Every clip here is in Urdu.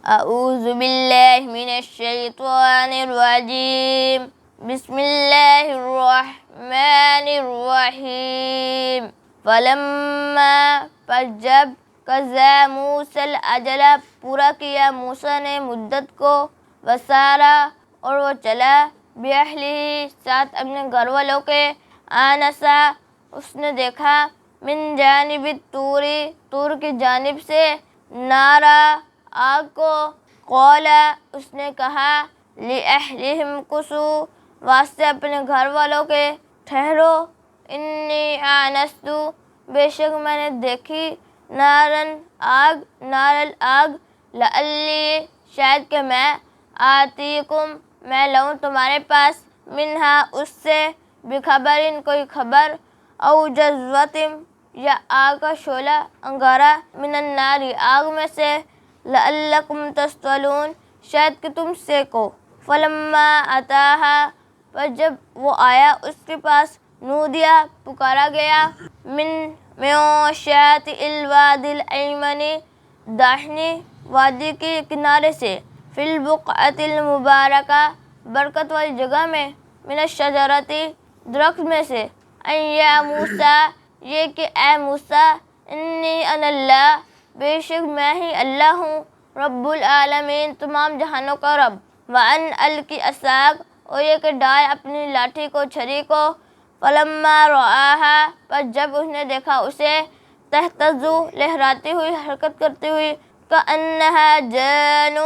اعوذ باللہ من الشیطان الرجیم بسم اللہ الرحمن الرحیم فلما پس جب قضا موسیٰ الاجل پورا کیا موسیٰ نے مدت کو وسارا اور وہ چلا بِأَہْلِهِ ساتھ اپنے گھر والوں کے آنسا اس نے دیکھا من جانب الطوری طور کی جانب سے نارا آگ کو قال اس نے کہا لِأَهْلِهِمْ کُسُوا واسطے اپنے گھر والوں کے ٹھہرو انی آنست بے شک میں نے دیکھی نارن آگ لعلی شاید کہ میں آتیکم میں لاؤں تمہارے پاس منہا اس سے بخبرن کوئی خبر او جذوۃ یا آگ کا شعلہ انگارہ من النار آگ میں سے لعلکم تصطلون شاید کہ تم سیکو فلما اتاہا پر جب وہ آیا اس کے پاس نودیا پکارا گیا من شاطئ الوادی الایمن داہنی وادی کے کنارے سے فی البقعۃ المبارکہ برکت والی جگہ میں من الشجرۃ درخت میں سے ان یا موسیٰ یہ کہ اے موسیٰ انی انا اللہ بے شک میں ہی اللہ ہوں رب العالمین تمام جہانوں کا رب وان القی عصاک اور یہ کہ ڈال اپنی لاٹھی کو چھری کو فلما رآہا پر جب اس نے دیکھا اسے تہتز لہراتی ہوئی حرکت کرتی ہوئی کأنہا جان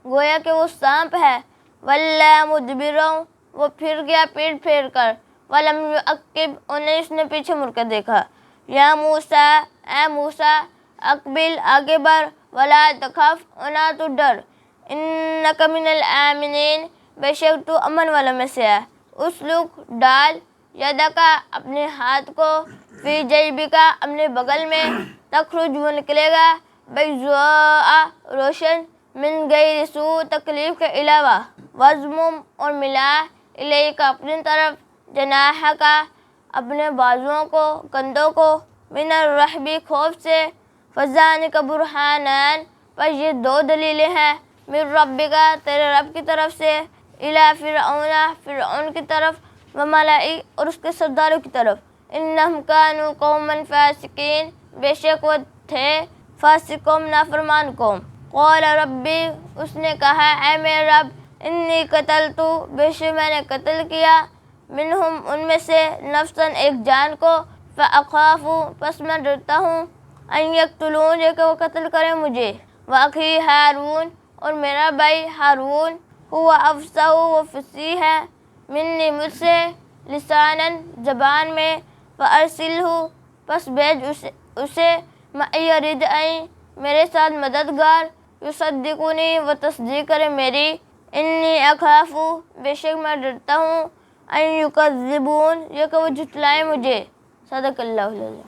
گویا کہ وہ سانپ ہے ولا مدبرا وہ پھر گیا پیٹ پھیر کر ولم یعقب اور نہیں اس نے پیچھے مڑ کر دیکھا یا موسیٰ اے موسیٰ اقبل آگے بڑھ ولا تخف اور نہ تو ڈر انک من الآمنین بے شک تو امن والوں میں سے ہے اسلک ڈال یدکا اپنے ہاتھ کو فی جیبکا اپنے بغل میں تخرج وہ نکلے گا بیضاء روشن من غیر سوء تکلیف کے علاوہ وضمم اور ملا الیک اپنی طرف جناحکا اپنے بازوؤں کو کندھوں کو من الرہب خوف سے فذلک برہانان پر یہ دو دلیلیں ہیں من ربکا تیرے رب کی طرف سے الی فرعون فرعون کی طرف وملئی اور اس کے سرداروں کی طرف انہم کانوا قوما فاسقین بے شک وہ تھے فاسق قوم نافرمان قوم قال ربی اس نے کہا اے میرے رب انی قتلت بے شک میں نے قتل کیا منہم ان میں سے نفسا ایک جان کو فاخاف پس میں ڈرتا ہوں ان یقتلون یہ کہ وہ قتل کریں مجھے واخی ہارون اور میرا بھائی ہارون ہوا افصح وہ فصیح ہے منی مجھ سے لسانا زبان میں فارسلہ پس بھیج اسے معی ردعی میرے ساتھ مددگار یصدقنی وہ تصدیق کرے میری انی اخاف بے شک میں ڈرتا ہوں ان یکذبون یہ کہ وہ جھٹلائیں مجھے صدق اللہ العظیم